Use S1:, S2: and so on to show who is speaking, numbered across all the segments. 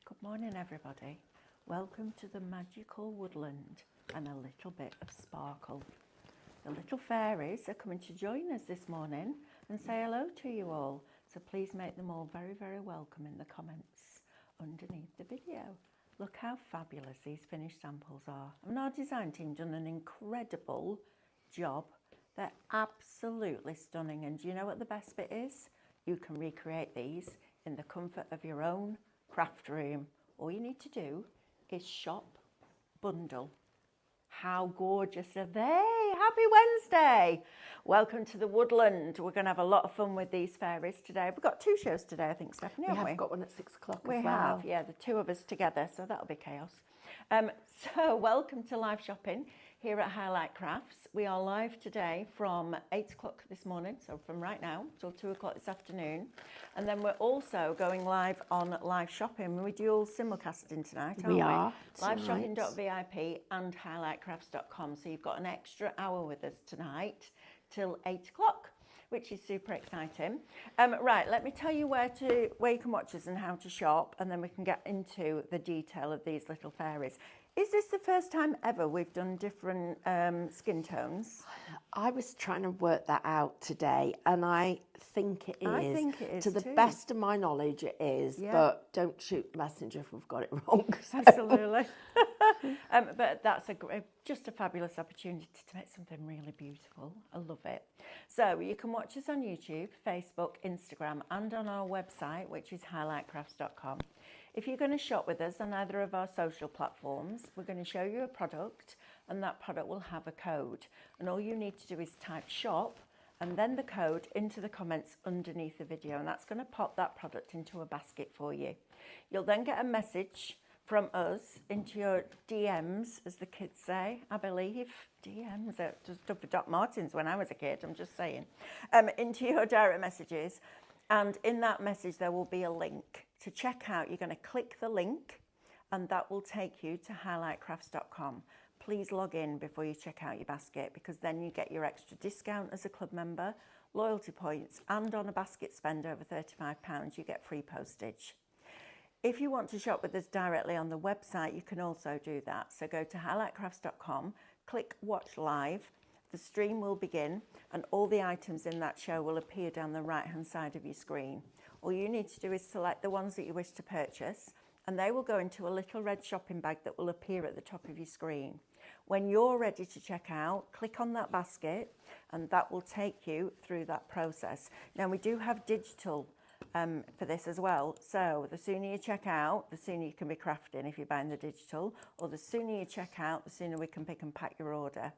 S1: Good morning, everybody. Welcome to the magical woodland and a little bit of sparkle. The little fairies are coming to join us this morning and say hello to you all. So please make them all very, very welcome in the comments underneath the video. Look how fabulous these finished samples are. And our design team done an incredible job. They're absolutely stunning. And do you know what the best bit is? You can recreate these in the comfort of your own craft room. All you need to do is shop, bundle. How gorgeous are they? Happy Wednesday. Welcome to the woodland. We're going to have a lot of fun with these fairies today. We've got two shows today, I think, Stephanie, haven't we?
S2: We have got one at 6 o'clock as well.
S1: We have, yeah, the two of us together, so that'll be chaos. So welcome to live shopping here at Highlight Crafts. We are live today from 8 o'clock this morning, so from right now till 2 o'clock this afternoon. And then we're also going live on live shopping. We do all simulcasting tonight, aren't we?
S2: We are.
S1: Liveshopping.vip and highlightcrafts.com. So you've got an extra hour with us tonight till 8 o'clock, which is super exciting. Right, let me tell you where you can watch us and how to shop, and then we can get into the detail of these little fairies. Is this the first time ever we've done different skin tones?
S2: I was trying to work that out today, and I think it is.
S1: I think it is
S2: to the
S1: too.
S2: best of my knowledge, it is.
S1: Yeah.
S2: But don't shoot the messenger if we've got it wrong. So.
S1: Absolutely. But that's just a fabulous opportunity to make something really beautiful. I love it. So you can watch us on YouTube, Facebook, Instagram, and on our website, which is highlightcrafts.com. If you're going to shop with us on either of our social platforms, we're going to show you a product, and that product will have a code. And all you need to do is type shop and then the code into the comments underneath the video, and that's going to pop that product into a basket for you. You'll then get a message from us into your DMs, as the kids say, I believe. DMs, it just stood for Doc Martens when I was a kid, I'm just saying. Into your direct messages. And in that message, there will be a link to check out. You're going to click the link, and that will take you to highlightcrafts.com. Please log in before you check out your basket, because then you get your extra discount as a club member, loyalty points, and on a basket spend over £35, you get free postage. If you want to shop with us directly on the website, you can also do that. So go to highlightcrafts.com, click watch live. The stream will begin, and all the items in that show will appear down the right-hand side of your screen. All you need to do is select the ones that you wish to purchase, and they will go into a little red shopping bag that will appear at the top of your screen. When you're ready to check out, click on that basket, and that will take you through that process. Now, we do have digital for this as well. So the sooner you check out, the sooner you can be crafting if you're buying the digital, or the sooner you check out, the sooner we can pick and pack your order.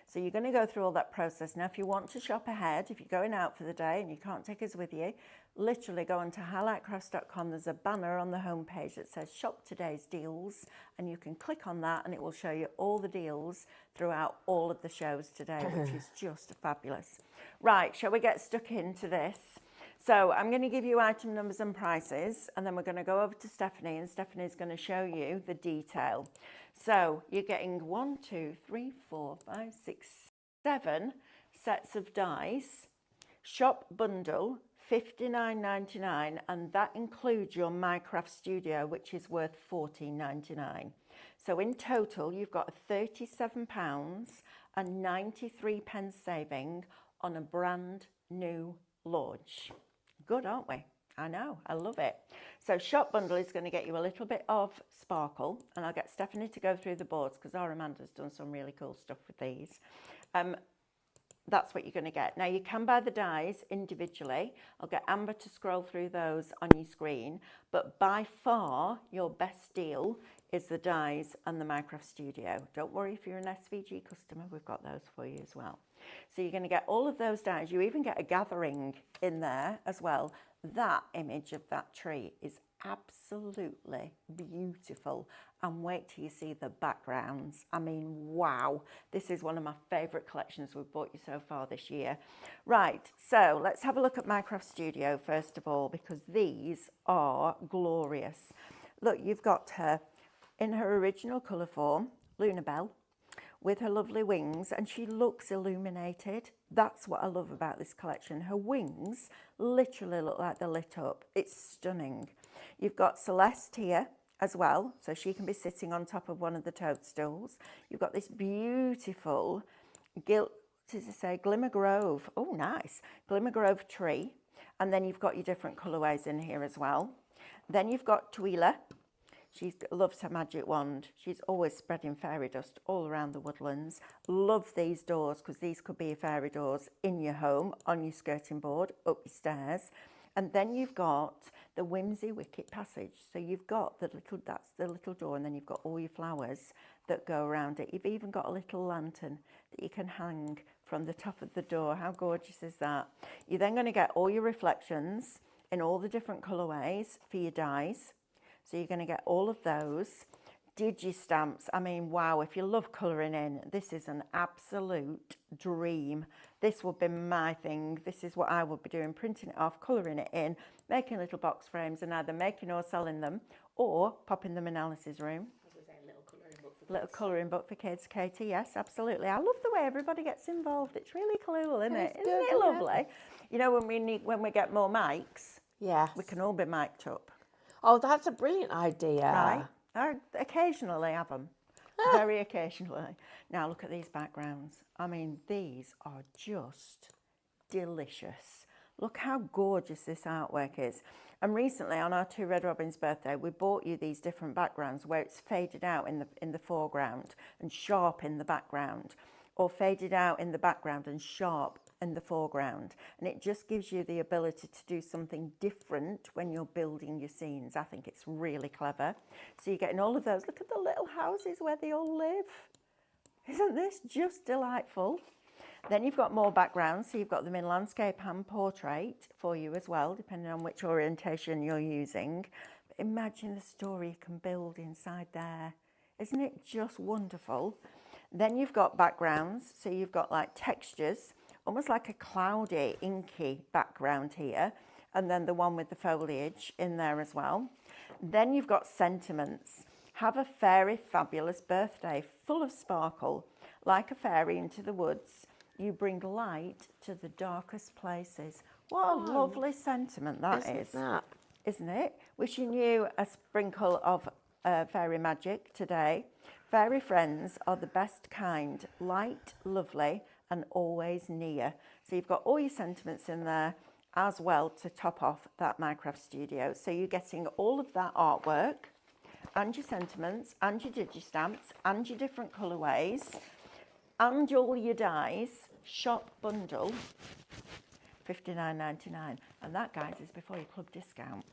S1: So you're going to go through all that process. Now, if you want to shop ahead, if you're going out for the day and you can't take us with you, literally go on to highlightcrafts.com. There's a banner on the homepage that says shop today's deals, and you can click on that and it will show you all the deals throughout all of the shows today, which is just fabulous. Right, shall we get stuck into this? So I'm going to give you item numbers and prices, and then we're going to go over to Stephanie, and Stephanie's going to show you the detail. So you're getting 1, 2, 3, 4, 5, 6, 7 sets of dies. Shop bundle, $59.99, and that includes your Minecraft Studio, which is worth $14.99. So in total, you've got £37.93 saving on a brand new launch. Good, aren't we? I know, I love it. So shop bundle is going to get you a little bit of sparkle, and I'll get Stephanie to go through the boards because our Amanda's done some really cool stuff with these. That's what you're going to get. Now, you can buy the dies individually. I'll get Amber to scroll through those on your screen, but by far your best deal is the dies and the Minecraft Studio. Don't worry if you're an SVG customer, we've got those for you as well. So you're going to get all of those dies. You even get a gathering in there as well. That image of that tree is absolutely beautiful, and wait till you see the backgrounds. I mean, wow, this is one of my favourite collections we've bought you so far this year. Right, so let's have a look at Minecraft Studio first of all, because these are glorious. Look, you've got her in her original colour form, Luna Bell, with her lovely wings, and she looks illuminated. That's what I love about this collection. Her wings literally look like they're lit up. It's stunning. You've got Celeste here as well, so she can be sitting on top of one of the toadstools. You've got this beautiful Glimmer Grove. Oh, nice. Glimmer Grove tree. And then you've got your different colourways in here as well. Then you've got Twyla. She loves her magic wand. She's always spreading fairy dust all around the woodlands. Love these doors, because these could be your fairy doors in your home, on your skirting board, up your stairs. And then you've got the Whimsy Wicket Passage. So you've got that's the little door, and then you've got all your flowers that go around it. You've even got a little lantern that you can hang from the top of the door. How gorgeous is that? You're then going to get all your reflections in all the different colourways for your dies. So you're going to get all of those. Digi-stamps, I mean, wow, if you love colouring in, this is an absolute dream. This would be my thing. This is what I would be doing, printing it off, colouring it in, making little box frames and either making or selling them or popping them in Alice's room. Little colouring book for kids, Katie, yes, absolutely. I love the way everybody gets involved. It's really cool, isn't it? Isn't it lovely? You know, when we get more mics,
S2: Yes.
S1: we can all be mic'd up.
S2: Oh, that's a brilliant idea.
S1: Right. I occasionally have them. Very occasionally. Now look at these backgrounds. I mean, these are just delicious. Look how gorgeous this artwork is. And recently on our 2 Red Robins birthday, we bought you these different backgrounds where it's faded out in the foreground and sharp in the background, or faded out in the background and sharp in the foreground. And it just gives you the ability to do something different when you're building your scenes. I think it's really clever. So you're getting all of those. Look at the little houses where they all live. Isn't this just delightful? Then you've got more backgrounds, so you've got them in landscape and portrait for you as well, depending on which orientation you're using. But imagine the story you can build inside there. Isn't it just wonderful? Then you've got backgrounds, so you've got like textures, almost like a cloudy, inky background here, and then the one with the foliage in there as well. Then you've got sentiments. Have a fairy fabulous birthday, full of sparkle, like a fairy into the woods. You bring light to the darkest places. What a lovely sentiment that is. Isn't it? Wishing you a sprinkle of fairy magic today. Fairy friends are the best kind, light, lovely, and always near. So you've got all your sentiments in there as well to top off that Minecraft studio. So you're getting all of that artwork and your sentiments and your digi-stamps and your different colourways and all your dies, shop bundle, $59.99. And that, guys, is before your club discount.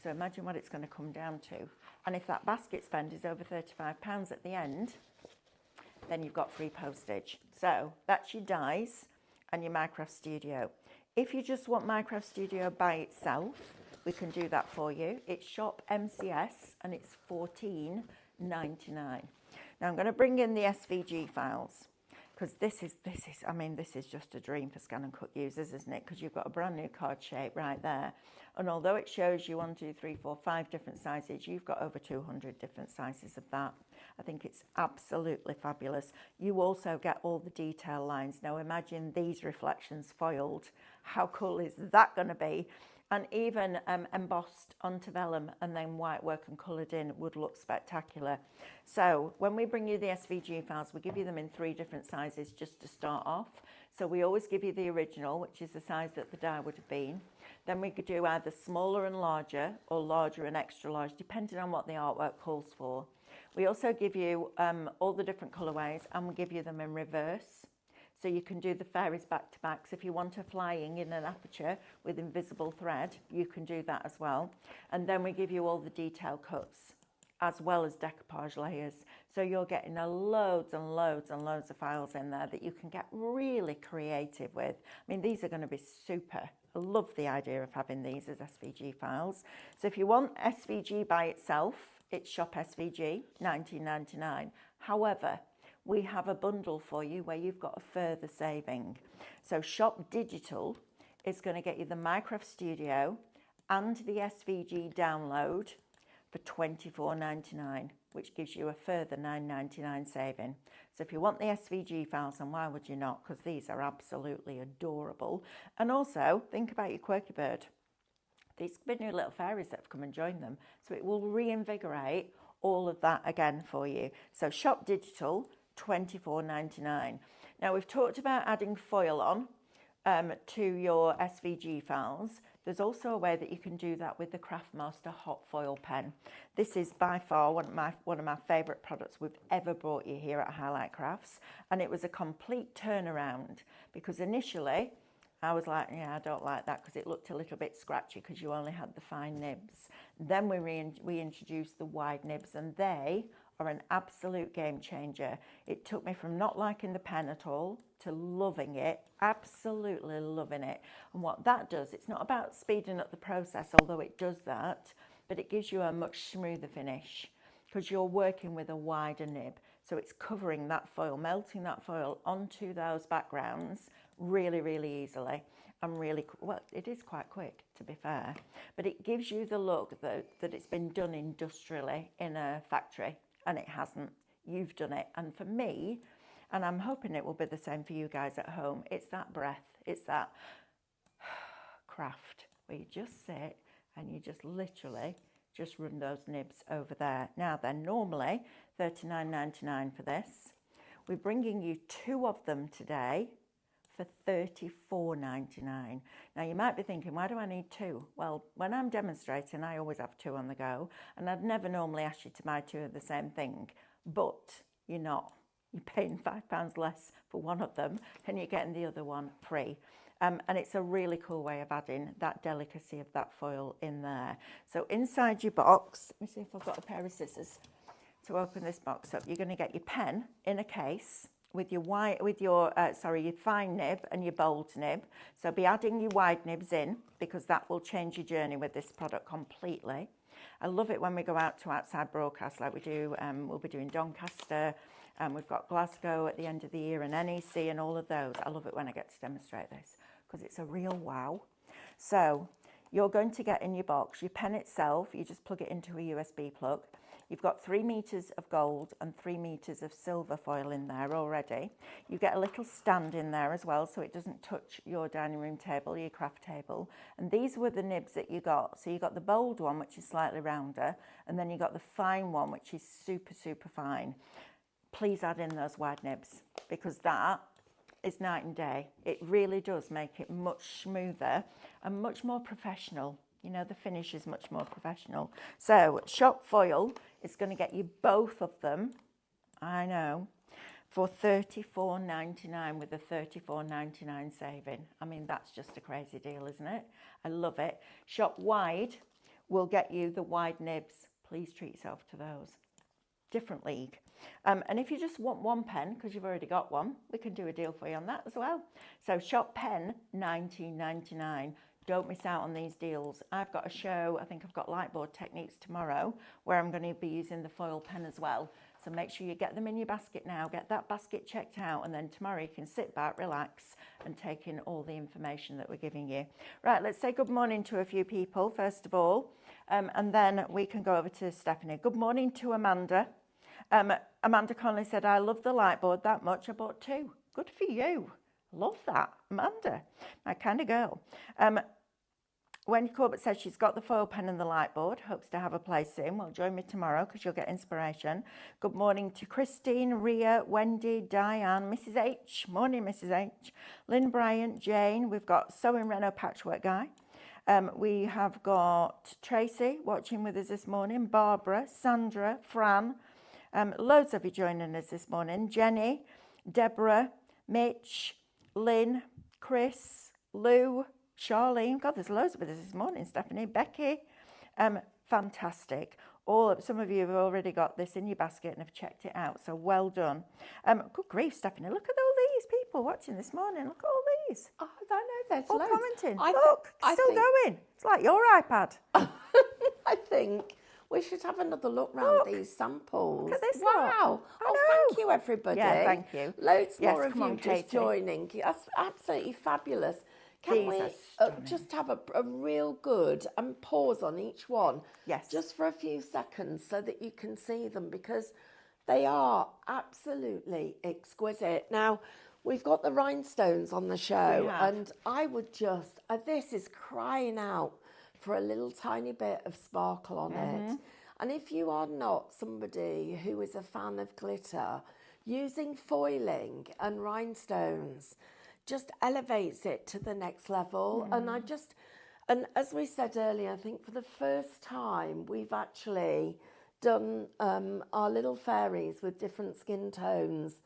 S1: So imagine what it's going to come down to. And if that basket spend is over £35 at the end, then you've got free postage. So that's your dies and your Minecraft Studio. If you just want Minecraft Studio by itself, we can do that for you. It's shop MCS and it's $14.99. Now I'm going to bring in the SVG files, because this is just a dream for scan and cut users, isn't it? Because you've got a brand new card shape right there. And although it shows you 1, 2, 3, 4, 5 different sizes, you've got over 200 different sizes of that. I think it's absolutely fabulous. You also get all the detail lines. Now imagine these reflections foiled. How cool is that going to be? And even embossed onto vellum and then white work and coloured in would look spectacular. So when we bring you the SVG files, we give you them in 3 different sizes just to start off. So we always give you the original, which is the size that the die would have been. Then we could do either smaller and larger or larger and extra large, depending on what the artwork calls for. We also give you all the different colourways, and we give you them in reverse. So you can do the fairies back to back. So if you want a flying in an aperture with invisible thread, you can do that as well. And then we give you all the detail cuts as well as decoupage layers. So you're getting loads and loads and loads of files in there that you can get really creative with. I mean, these are going to be super. I love the idea of having these as SVG files. So if you want SVG by itself, it's shop SVG, $19.99. However, we have a bundle for you where you've got a further saving. So Shop Digital is going to get you the Minecraft Studio and the SVG download for $24.99, which gives you a further $9.99 saving. So if you want the SVG files, and why would you not? Because these are absolutely adorable. And also, think about your quirky bird. These could be new little fairies that have come and joined them. So it will reinvigorate all of that again for you. So shop digital, $24.99. Now we've talked about adding foil on to your SVG files. There's also a way that you can do that with the Craftmaster hot foil pen. This is by far one of my favourite products we've ever brought you here at Highlight Crafts, and it was a complete turnaround because initially I was like, yeah, I don't like that because it looked a little bit scratchy because you only had the fine nibs. Then we introduced the wide nibs, and they are an absolute game changer. It took me from not liking the pen at all to loving it, absolutely loving it. And what that does, it's not about speeding up the process, although it does that, but it gives you a much smoother finish because you're working with a wider nib. So it's covering that foil, melting that foil onto those backgrounds really, really easily. And really, well, it is quite quick, to be fair, but it gives you the look that it's been done industrially in a factory, and it hasn't. You've done it. And for me, and I'm hoping it will be the same for you guys at home, it's that breath, it's that craft where you just sit and you just literally just run those nibs over there. Now they're normally $39.99 for this. We're bringing you 2 of them today for $34.99. Now you might be thinking, why do I need 2? Well, when I'm demonstrating, I always have 2 on the go, and I'd never normally ask you to buy 2 of the same thing, but you're not. You're paying £5 less for one of them, and you're getting the other one free. And it's a really cool way of adding that delicacy of that foil in there. So inside your box, let me see if I've got a pair of scissors to open this box up. You're going to get your pen in a case with your your fine nib and your bold nib. So be adding your wide nibs in because that will change your journey with this product completely. I love it when we go out to outside broadcasts like we do. We'll be doing Doncaster, we've got Glasgow at the end of the year and NEC and all of those. I love it when I get to demonstrate this because it's a real wow. So you're going to get in your box your pen itself. You just plug it into a USB plug. You've got 3 meters of gold and 3 meters of silver foil in there already. You get a little stand in there as well so it doesn't touch your dining room table, your craft table. And these were the nibs that you got. So you got the bold one, which is slightly rounder, and then you got the fine one, which is super, super fine. Please add in those wide nibs because that is night and day. It really does make it much smoother and much more professional. You know, the finish is much more professional. So shop foil is going to get you both of them, I know, for $34.99 with a $34.99 saving. I mean, that's just a crazy deal, isn't it? I love it. Shop wide will get you the wide nibs. Please treat yourself to those. Different league. And if you just want one pen, because you've already got one, we can do a deal for you on that as well. So shop pen, $19.99. Don't miss out on these deals. I've got a show, I think I've got Lightboard Techniques tomorrow, where I'm going to be using the foil pen as well. So make sure you get them in your basket now, get that basket checked out, and then tomorrow you can sit back, relax, and take in all the information that we're giving you. Right, let's say good morning to a few people, first of all, and then we can go over to Stephanie. Good morning to Amanda. Amanda Conley said, I love the Lightboard that much, I bought 2. Good for you. Love that, Amanda, my kind of girl. Wendy Corbett says she's got the foil pen and the Lightboard, hopes to have a place soon. Well, join me tomorrow because you'll get inspiration. Good morning to Christine, Ria, Wendy, Diane, Mrs. H. Morning, Mrs. H. Lynn Bryant, Jane. We've got Sewing Reno Patchwork Guy. We have got Tracy watching with us this morning, Barbara, Sandra, Fran. Loads of you joining us this morning. Jenny, Deborah, Mitch, Lynn, Chris, Lou, Charlene. God, there's loads of us this morning. Stephanie, Becky. Fantastic. Some of you have already got this in your basket and have checked it out, so well done. Good grief, Stephanie. Look at all these people watching this morning. Look at all these.
S2: Oh, I know there's
S1: all
S2: loads.
S1: Commenting. Look, still going. It's like your iPad.
S2: I think we should have another look round these samples.
S1: Look at this.
S2: Wow. Thank you, everybody.
S1: Yeah, thank you.
S2: Loads more of
S1: come on,
S2: you just
S1: Katie.
S2: joining. That's absolutely fabulous. Can we just have a real good and pause on each one?
S1: Yes.
S2: Just for a few seconds so that you can see them because they are absolutely exquisite. Now, we've got the rhinestones on the show and I would just, this is crying out for a little tiny bit of sparkle on it. And if you are not somebody who is a fan of glitter, using foiling and rhinestones just elevates it to the next level. And as we said earlier, I think for the first time we've actually done our little fairies with different skin tones.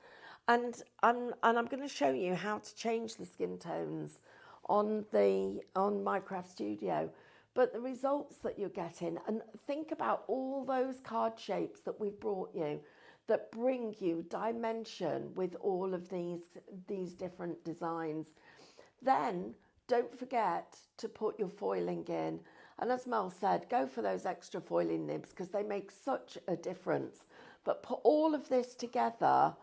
S2: And I'm going to show you how to change the skin tones on Minecraft Studio. But the results that you're getting, and think about all those card shapes that we've brought you that bring you dimension with all of these different designs. Then don't forget to put your foiling in. And as Mel said, go for those extra foiling nibs because they make such a difference. But put all of this together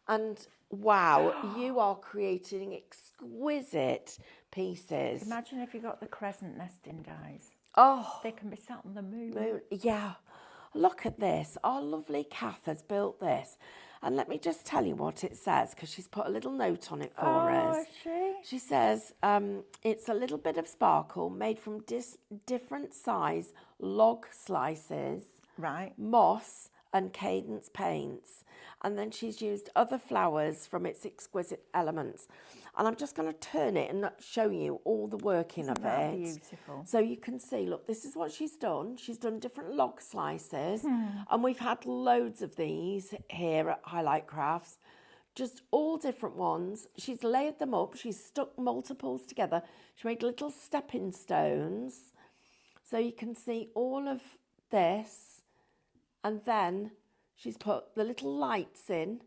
S2: and wow, you are creating exquisite pieces.
S1: Imagine if you got the crescent nesting dies.
S2: Oh,
S1: They can be sat on the moon.
S2: Yeah. Look at this. Our lovely Kath has built this. And let me just tell you what it says, because she's put a little note on it for us.
S1: Is she?
S2: She says, it's a little bit of sparkle made from different size log slices,
S1: Right.
S2: moss and cadence paints. And then she's used other flowers from its exquisite elements. And I'm just going to turn it and show you all the working of
S1: That
S2: it.
S1: beautiful.
S2: So you can see, look, this is what she's done. She's done different log slices. And we've had loads of these here at Highlight Crafts. Just all different ones. She's layered them up. She's stuck multiples together. She made little stepping stones. So you can see all of this. And then she's put the little lights in.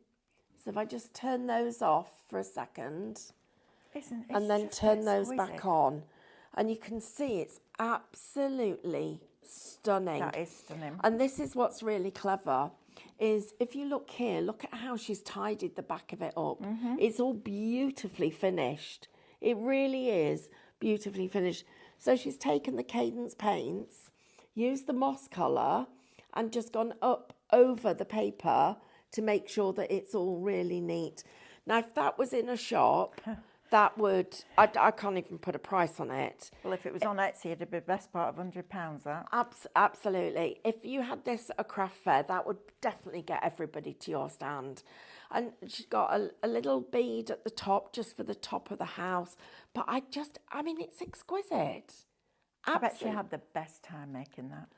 S2: So if I just turn those off for a second and then turn those back on, and you can see it's absolutely stunning.
S1: That is stunning.
S2: And this is what's really clever, is if you look here, look at how she's tidied the back of it up. It's all beautifully finished. It really is beautifully finished. So she's taken the cadence paints, used the moss colour, and just gone up over the paper to make sure that it's all really neat. Now, if that was in a shop, that would, I can't even put a price on it.
S1: Well, if it was on Etsy, it'd be the best part of £100, that.
S2: Absolutely. If you had this at a craft fair, that would definitely get everybody to your stand. And she's got a little bead at the top, just for the top of the house. But I mean, it's exquisite.
S1: I bet she had the best time making that.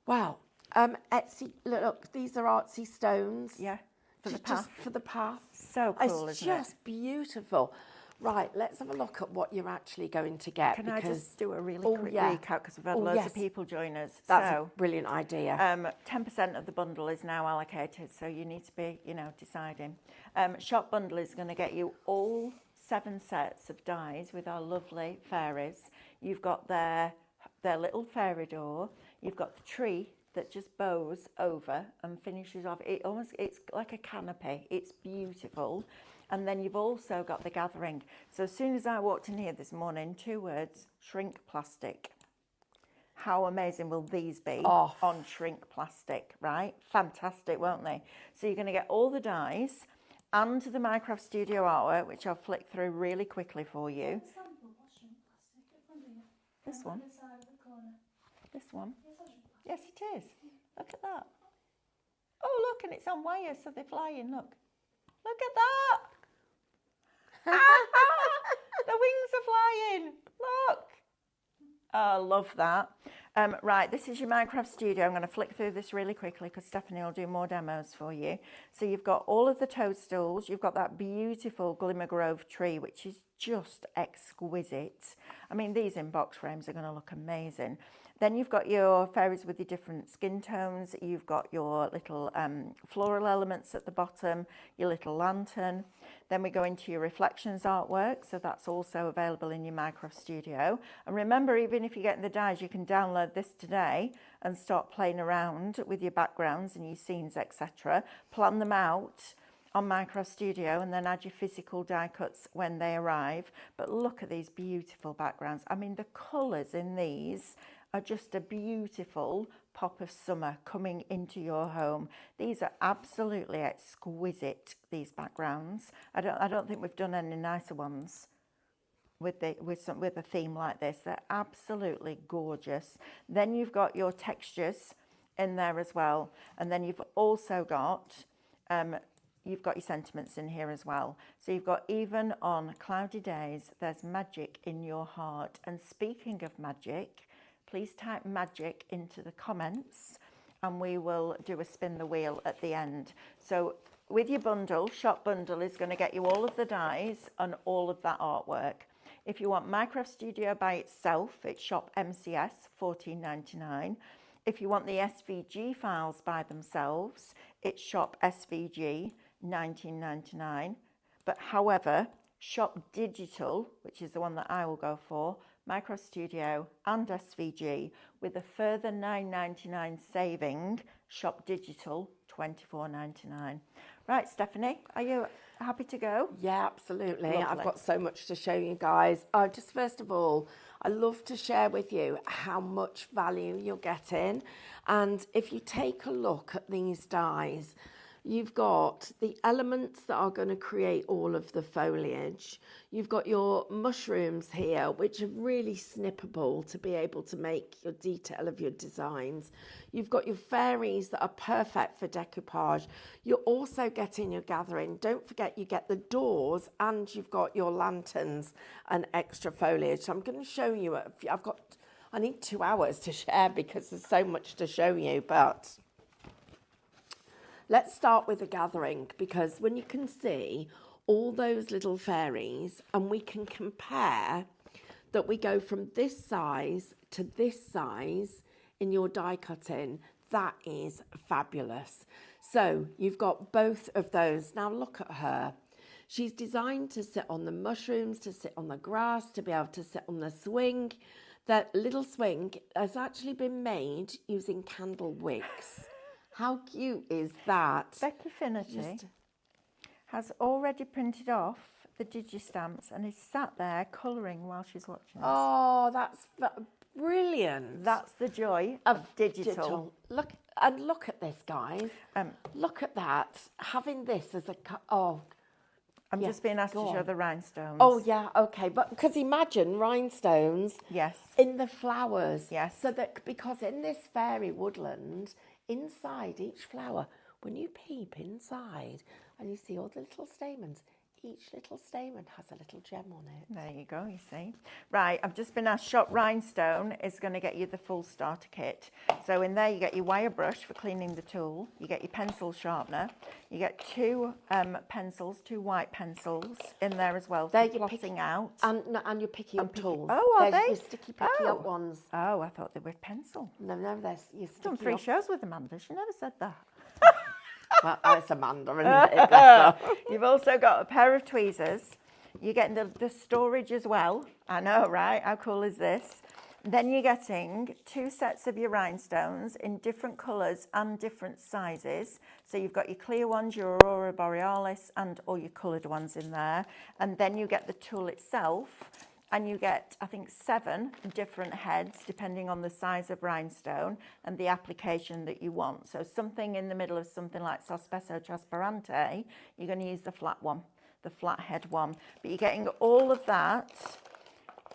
S2: Wow. Etsy, look, these are artsy stones.
S1: Yeah, for the
S2: Just
S1: path.
S2: for the path.
S1: So cool,
S2: it's
S1: isn't it?
S2: just beautiful. Right, let's have a look at what you're actually going to get.
S1: Can I just do a really quick
S2: yeah.
S1: recap, because we've had loads of people join us.
S2: That's a brilliant idea.
S1: 10% of the bundle is now allocated, so you need to be, deciding. Shop bundle is going to get you all 7 sets of dies with our lovely fairies. You've got their little fairy door. You've got the tree that just bows over and finishes off. It's like a canopy. It's beautiful. And then you've also got the gathering. So as soon as I walked in here this morning, 2 words, shrink plastic. How amazing will these be on shrink plastic, right? Fantastic, won't they? So you're going to get all the dies and the Minecraft Studio artwork, which I'll flick through really quickly for you. This one? This one? Yes, it is. Look at that. Oh, look, and it's on wires, so they're flying. Look. Look at that. The wings are flying. Look. Oh, I love that. Right, this is your Minecraft Studio. I'm going to flick through this really quickly because Stephanie will do more demos for you. So you've got all of the toadstools. You've got that beautiful Glimmer Grove tree, which is just exquisite. I mean, these in box frames are going to look amazing. Then you've got your fairies with your different skin tones. You've got your little floral elements at the bottom, your little lantern. Then we go into your reflections artwork. So that's also available in your Minecraft Studio. And remember, even if you're getting the dies, you can download this today and start playing around with your backgrounds and your scenes, etc. Plan them out on Minecraft Studio and then add your physical die cuts when they arrive. But look at these beautiful backgrounds. I mean, the colours in these are just a beautiful pop of summer coming into your home. These are absolutely exquisite, these backgrounds. I don't think we've done any nicer ones. with a theme like this. They're absolutely gorgeous. Then you've got your textures in there as well, and then you've also got your sentiments in here as well. So you've got, even on cloudy days, there's magic in your heart. And speaking of magic, please type magic into the comments and we will do a spin the wheel at the end. So with your bundle, shop bundle is going to get you all of the dies and all of that artwork. If you want Minecraft Studio by itself, it's shop MCS, $14.99. If you want the SVG files by themselves, it's shop SVG, $19.99. But however, shop digital, which is the one that I will go for, Minecraft Studio and SVG, with a further $9.99 saving, shop digital, $24.99. Right, Stephanie, are you happy to go?
S2: Yeah, absolutely.
S1: Lovely.
S2: I've got so much to show you guys. Just first of all, I love to share with you how much value you're getting. And if you take a look at these dies, you've got the elements that are going to create all of the foliage. You've got your mushrooms here, which are really snippable to be able to make your detail of your designs. You've got your fairies that are perfect for decoupage. You're also getting your gathering. Don't forget, you get the doors and you've got your lanterns and extra foliage. So I'm going to show you. I need 2 hours to share because there's so much to show you, but let's start with the gathering, because when you can see all those little fairies and we can compare that we go from this size to this size in your die cutting, that is fabulous. So you've got both of those. Now look at her. She's designed to sit on the mushrooms, to sit on the grass, to be able to sit on the swing. That little swing has actually been made using candle wicks. How cute is that?
S1: Becky Finnerty has already printed off the digistamps and is sat there colouring while she's watching us.
S2: Oh, that's brilliant.
S1: That's the joy of digital.
S2: Look at this, guys. Look at that. Having this as a...
S1: I'm just being asked to show the rhinestones.
S2: Oh, yeah, okay. But because imagine rhinestones in the flowers.
S1: Yes.
S2: So that, because in this fairy woodland, inside each flower, when you peep inside and you see all the little stamens, each little stamen has a little gem on it.
S1: There you go, you see. Right, I've just been asked, shop Rhinestone is going to get you the full starter kit. So in there you get your wire brush for cleaning the tool, you get your pencil sharpener, you get two pencils, two white pencils in there as well for plotting out.
S2: And your picky up tools.
S1: Oh, are they?
S2: Your sticky picky up ones.
S1: Oh, I thought they were pencil.
S2: No, they're your sticky
S1: Done 3 shows with Amanda, she never said that.
S2: Well, it's Amanda, isn't it? Bless her.
S1: You've also got a pair of tweezers. You're getting the storage as well. I know, right? How cool is this? Then you're getting 2 sets of your rhinestones in different colours and different sizes. So you've got your clear ones, your Aurora Borealis, and all your coloured ones in there. And then you get the tool itself. And you get, I think, 7 different heads, depending on the size of rhinestone and the application that you want. So something in the middle of something like Sospeso Trasparente, you're going to use the flat one, the flat head one. But you're getting all of that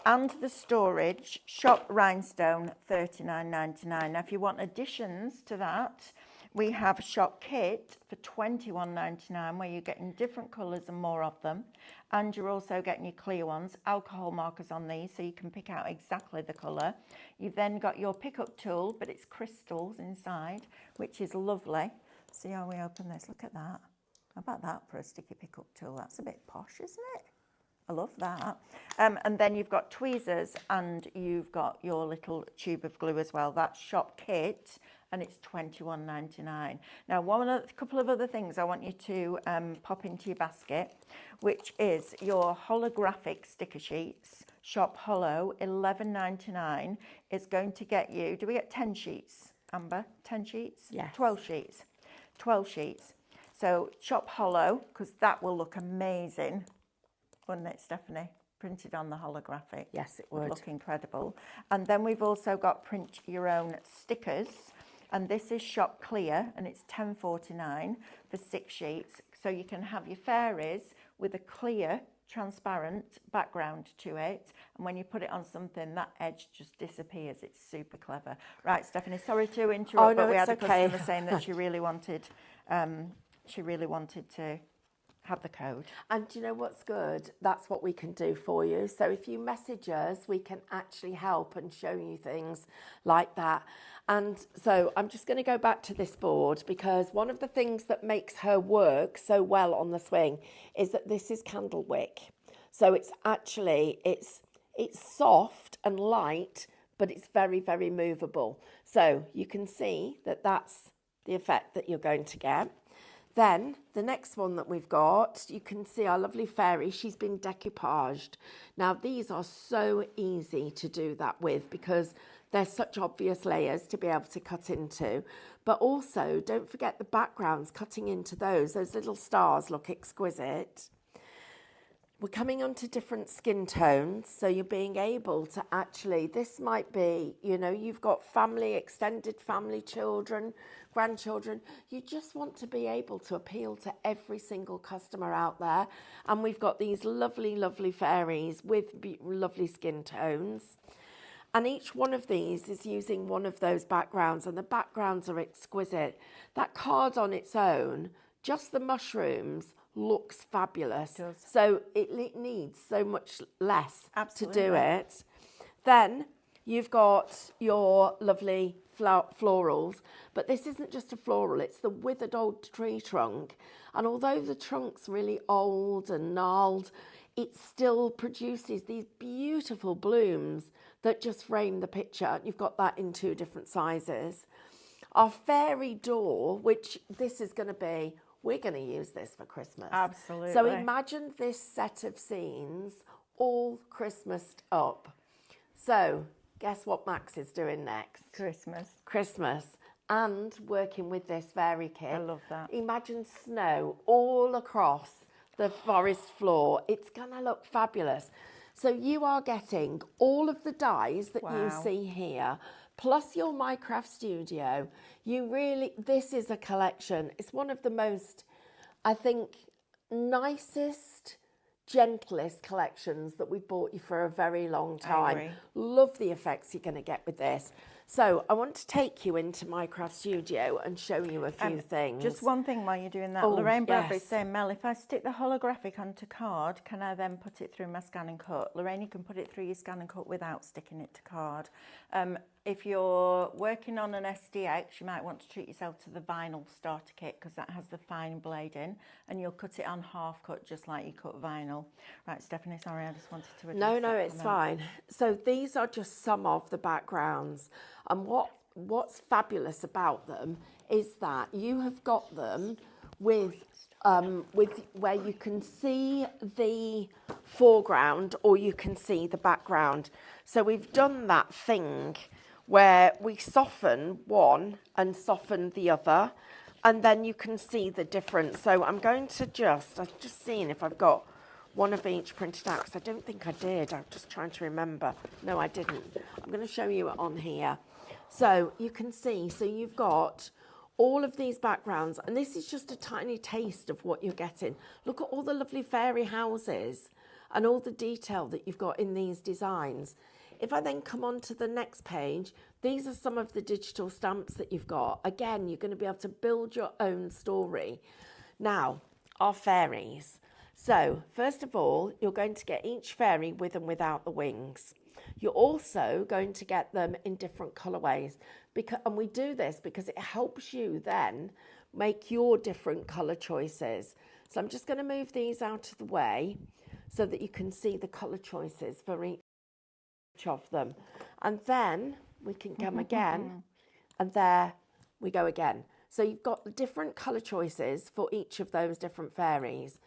S1: and the storage, shop rhinestone, $39.99. Now, if you want additions to that, we have a shop kit for $21.99 where you're getting different colours and more of them. And you're also getting your clear ones, alcohol markers on these so you can pick out exactly the colour. You've then got your pickup tool, but it's crystals inside, which is lovely. See how we open this? Look at that. How about that for a sticky pickup tool? That's a bit posh, isn't it? I love that. And then you've got tweezers and you've got your little tube of glue as well. That's shop kit and it's $21.99. Now, a couple of other things I want you to pop into your basket, which is your holographic sticker sheets. Shop Hollow, $11.99 is going to get you, do we get 10 sheets, Amber? 10 sheets?
S2: Yes.
S1: 12 sheets. 12 sheets. So Shop Hollow, because that will look amazing. Wouldn't it, Stephanie? Printed on the holographic.
S2: Yes, it would.
S1: Look incredible. And then we've also got print your own stickers. And this is Shop Clear, and it's $10.49 for 6 sheets. So you can have your fairies with a clear transparent background to it, and when you put it on something, that edge just disappears. It's super clever. Right, Stephanie, sorry to interrupt,
S2: Oh, no,
S1: but we
S2: it's
S1: had a
S2: okay.
S1: customer saying that she really wanted to have the code.
S2: And do you know what's good? That's what we can do for you. So if you message us, we can actually help and show you things like that. And so I'm just going to go back to this board, because one of the things that makes her work so well on the swing is that this is candle wick. So it's actually, it's soft and light, but it's very, very movable. So you can see that that's the effect that you're going to get. Then the next one that we've got, you can see our lovely fairy. She's been decoupaged. Now these are so easy to do that with, because they're such obvious layers to be able to cut into. But also don't forget the backgrounds, cutting into those little stars look exquisite. We're coming on to different skin tones, so you're being able to actually, this might be, you know, you've got family, extended family, children, grandchildren. You just want to be able to appeal to every single customer out there. And we've got these lovely, lovely fairies with lovely skin tones. And each one of these is using one of those backgrounds, and the backgrounds are exquisite. That card on its own, just the mushrooms, looks fabulous. So it needs so much less to do it. Then you've got your lovely florals, but this isn't just a floral, it's the withered old tree trunk. And although the trunk's really old and gnarled, it still produces these beautiful blooms that just frame the picture. You've got that in 2 different sizes. Our fairy door, which this is going to be, we're going to use this for Christmas.
S1: Absolutely.
S2: So imagine this set of scenes all Christmased up. So guess what Max is doing next? Christmas. And working with this fairy kit.
S1: I love that.
S2: Imagine snow all across the forest floor. It's going to look fabulous. So you are getting all of the dies that you see here, plus your Minecraft studio. This is a collection. It's one of the most, I think, nicest, gentlest collections that we've bought you for a very long time.
S1: I agree.
S2: Love the effects you're going to get with this. So I want to take you into Minecraft Studio and show you a few things.
S1: Just one thing while you're doing that. Lorraine Bradbury's saying, Mel, if I stick the holographic onto card, can I then put it through my scan and cut? Lorraine, you can put it through your scan and cut without sticking it to card. If you're working on an SDX, you might want to treat yourself to the vinyl starter kit, because that has the fine blade in, and you'll cut it on half cut just like you cut vinyl. Right, Stephanie, sorry, I just wanted to address
S2: No, it's fine. So these are just some of the backgrounds. And what's fabulous about them is that you have got them with where you can see the foreground or you can see the background. So we've done that thing where we soften one and soften the other, and then you can see the difference. So I'm just seeing if I've got one of each printed out, because I don't think I did. I'm just trying to remember. No, I didn't. I'm going to show you it on here. So you can see, so you've got all of these backgrounds, and this is just a tiny taste of what you're getting. Look at all the lovely fairy houses and all the detail that you've got in these designs. If I then come on to the next page, these are some of the digital stamps that you've got. Again, you're going to be able to build your own story. Now, our fairies. So, first of all, you're going to get each fairy with and without the wings. You're also going to get them in different colourways. And we do this because it helps you then make your different colour choices. So I'm just going to move these out of the way so that you can see the colour choices for each of them. And then we can come again, and there we go again. So you've got the different colour choices for each of those different fairies.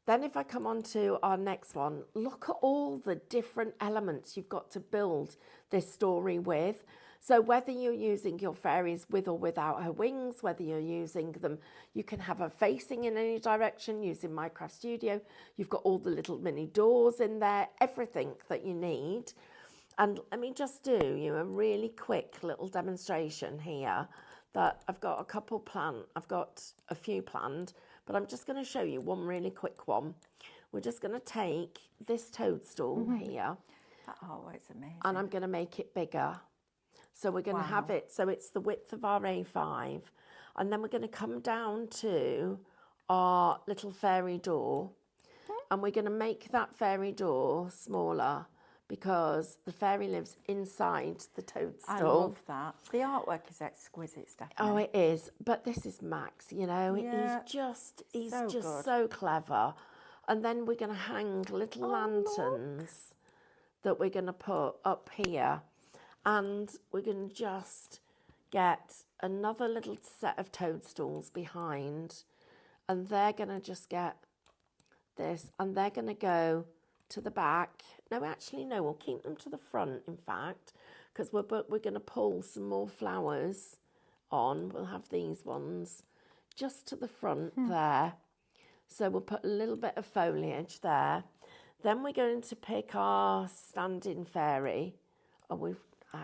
S2: Then if I come on to our next one, look at all the different elements you've got to build this story with. So whether you're using your fairies with or without her wings, whether you're using them, you can have her facing in any direction using Minecraft Studio. You've got all the little mini doors in there, everything that you need. And let me just do you a really quick little demonstration here that I've got a few planned, but I'm just going to show you one really quick one we're just going to take this toadstool here,
S1: Oh, it's amazing.
S2: and I'm going to make it bigger. So we're going to have it, so it's the width of our A5. And then we're going to come down to our little fairy door. And we're going to make that fairy door smaller because the fairy lives inside the toadstool.
S1: I love that. The artwork is exquisite, Stephanie.
S2: Oh, it is. But this is Max, you know.
S1: Yeah,
S2: He's
S1: so
S2: just
S1: good.
S2: so clever. And then we're going to hang little lanterns that we're going to put up here. And we're going to just get another little set of toadstools behind. And they're going to just get this. And they're going to go to the back. No, actually, no, we'll keep them to the front, in fact. Because we're going to pull some more flowers on. We'll have these ones just to the front there. So we'll put a little bit of foliage there. Then we're going to pick our standing fairy. Oh,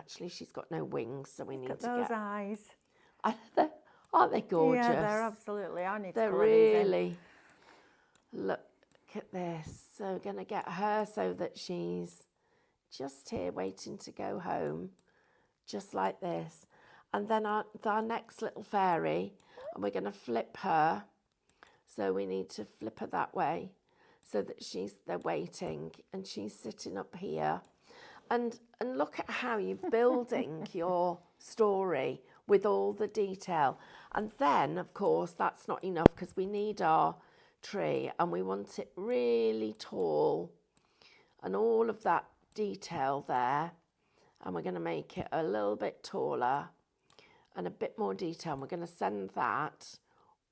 S2: she's got no wings, so we need to
S1: Look at those eyes.
S2: Aren't they gorgeous?
S1: Yeah, they're absolutely. I need to
S2: They're
S1: colour these in.
S2: really. Look at this. So we're going to get her so that she's just here waiting to go home, just like this. And then our next little fairy, and we're going to flip her. So we need to flip her that way so that they're waiting and she's sitting up here. And look at how you're building your story with all the detail. And then, of course, that's not enough because we need our tree and we want it really tall and all of that detail there. And we're going to make it a little bit taller and a bit more detail. And we're going to send that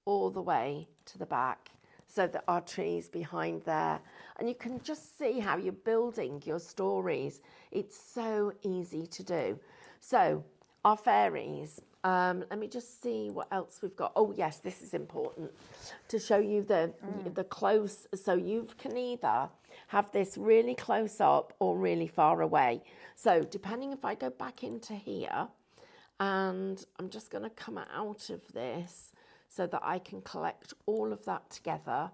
S2: all the way to the back so that our tree's behind there. And you can just see how you're building your stories. It's so easy to do. So our fairies, let me just see what else we've got. Oh yes, this is important to show you the close. So you can either have this really close up or really far away. So depending if I go back into here, and I'm just going to come out of this so that I can collect all of that together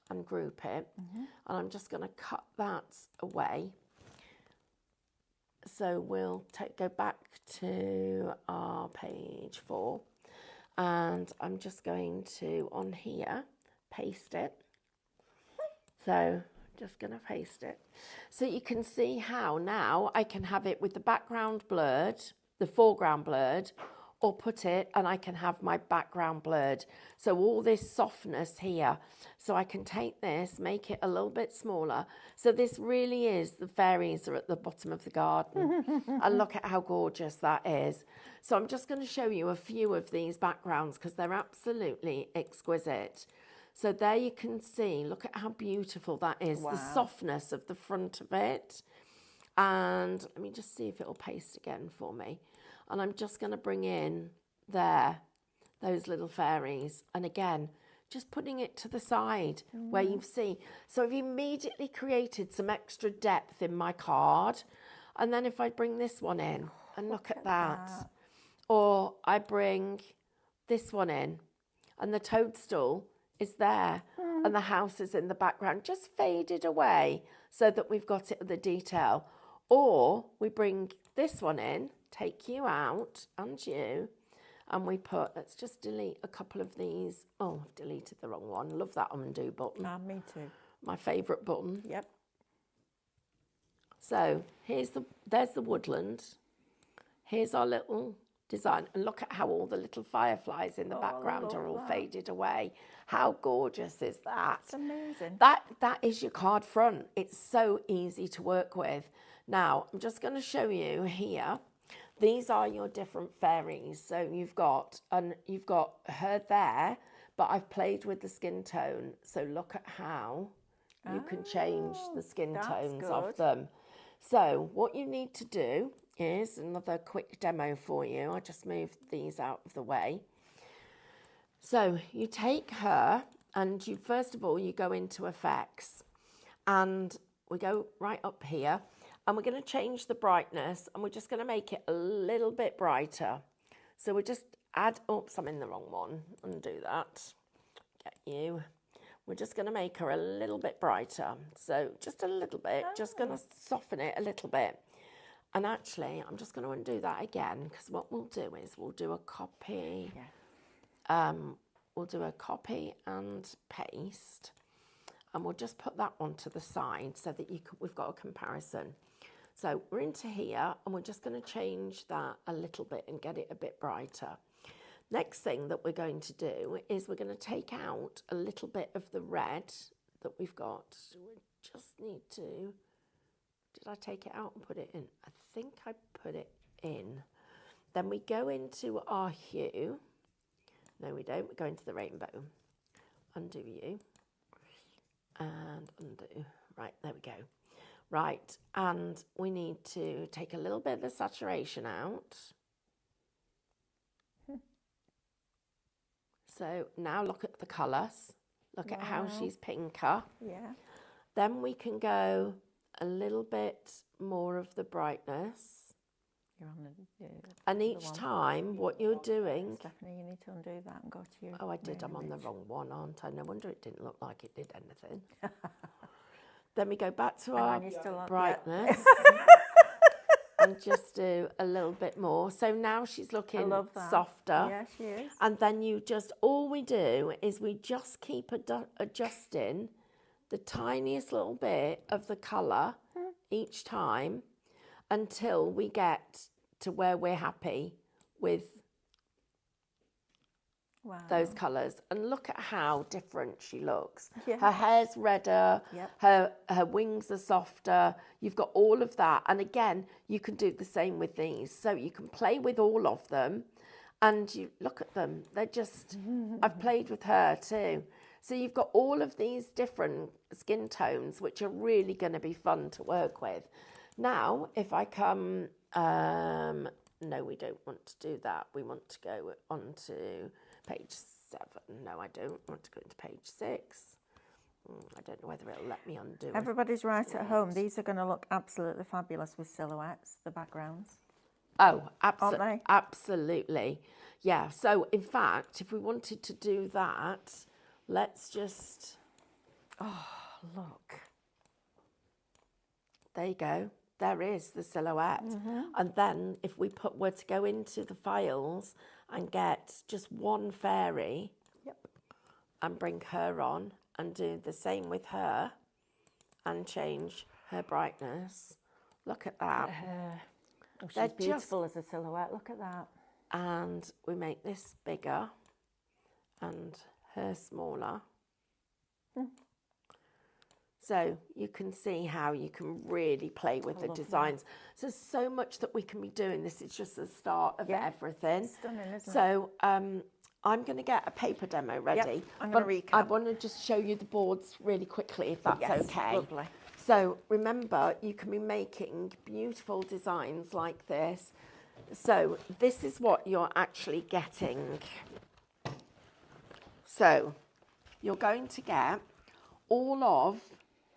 S2: and group it. And I'm just going to cut that away. So we'll go back to our page 4. And I'm just going to, on here, paste it. So just going to paste it. So you can see how now I can have it with the background blurred, the foreground blurred, or put it and I can have my background blurred. So all this softness here. So I can take this, make it a little bit smaller. So this really is, the fairies are at the bottom of the garden. And look at how gorgeous that is. So I'm just going to show you a few of these backgrounds because they're absolutely exquisite. So there you can see, look at how beautiful that is. Wow. The softness of the front of it. And let me just see if it'll paste again for me. And I'm just going to bring in there, those little fairies. And again, just putting it to the side where you see. So I've immediately created some extra depth in my card. And then if I bring this one in and look at that. Or I bring this one in and the toadstool is there and the house is in the background, just faded away so that we've got it the detail. Or we bring this one in, take you out and you, and we put, let's just delete a couple of these. Oh, I've deleted the wrong one. Love that undo button.
S1: Me too.
S2: My favourite button.
S1: Yep.
S2: So there's the woodland. Here's our little design. And look at how all the little fireflies in the background are all faded away. How gorgeous is that?
S1: It's amazing.
S2: That is your card front. It's so easy to work with. Now, I'm just going to show you here. These are your different fairies. So you've got her there, but I've played with the skin tone. So look at how you can change the skin tones of them. So what you need to do is another quick demo for you. I just moved these out of the way. So you take her and you, first of all, you go into effects and we go right up here. And we're going to change the brightness and we're just going to make it a little bit brighter. So we just add, oops, I'm in the wrong one. Undo that. Get you. We're just going to make her a little bit brighter. So just a little bit, just going to soften it a little bit. And actually, I'm just going to undo that again, because what we'll do is we'll do a copy. Yeah. We'll do a copy and paste, and we'll just put that one to the side so that we've got a comparison. So we're into here, and we're just going to change that a little bit and get it a bit brighter. Next thing that we're going to do is we're going to take out a little bit of the red that we've got. We just need to, did I take it out and put it in? I think I put it in. Then we go into our hue. No, we don't. We go into the rainbow. Undo you. And undo. Right, there we go. Right, and we need to take a little bit of the saturation out. So now look at the colours. Look at how she's pinker.
S1: Yeah.
S2: Then we can go a little bit more of the brightness.
S1: You're on
S2: and each time what you're doing...
S1: Stephanie, you need to undo that and go to your...
S2: Oh, I did. I'm on the wrong one, aren't I? No wonder it didn't look like it did anything. Then we go back to our brightness. And just do a little bit more. So now she's looking softer.
S1: Yeah, she is.
S2: And then all we do is we just keep adjusting the tiniest little bit of the colour each time until we get to where we're happy with those colours. And look at how different she looks. Yeah. Her hair's redder, her wings are softer. You've got all of that. And again, you can do the same with these. So you can play with all of them and you look at them. They're just, I've played with her too. So you've got all of these different skin tones, which are really going to be fun to work with. Now, if I come, no, we don't want to do that. We want to go on to page 7. No, I don't want to go into page 6. I don't know whether it'll let me undo it.
S1: Everybody's right at home. These are going to look absolutely fabulous with silhouettes, the backgrounds.
S2: Oh,
S1: aren't they?
S2: Absolutely. Yeah, so in fact, if we wanted to do that, let's just...
S1: Oh, look.
S2: There you go. There is the silhouette. And then if we were to go into the files and get just one fairy and bring her on and do the same with her and change her brightness. Look at that.
S1: Oh, she's beautiful as a silhouette. Look at that.
S2: And we make this bigger and her smaller. So you can see how you can really play with the designs. So there's so much that we can be doing. This is just the start of everything.
S1: Stunning, isn't it?
S2: So I'm going to get a paper demo ready.
S1: I'm going to recap.
S2: I want to just show you the boards really quickly, if that's okay.
S1: Lovely.
S2: So remember, you can be making beautiful designs like this. So this is what you're actually getting. So you're going to get all of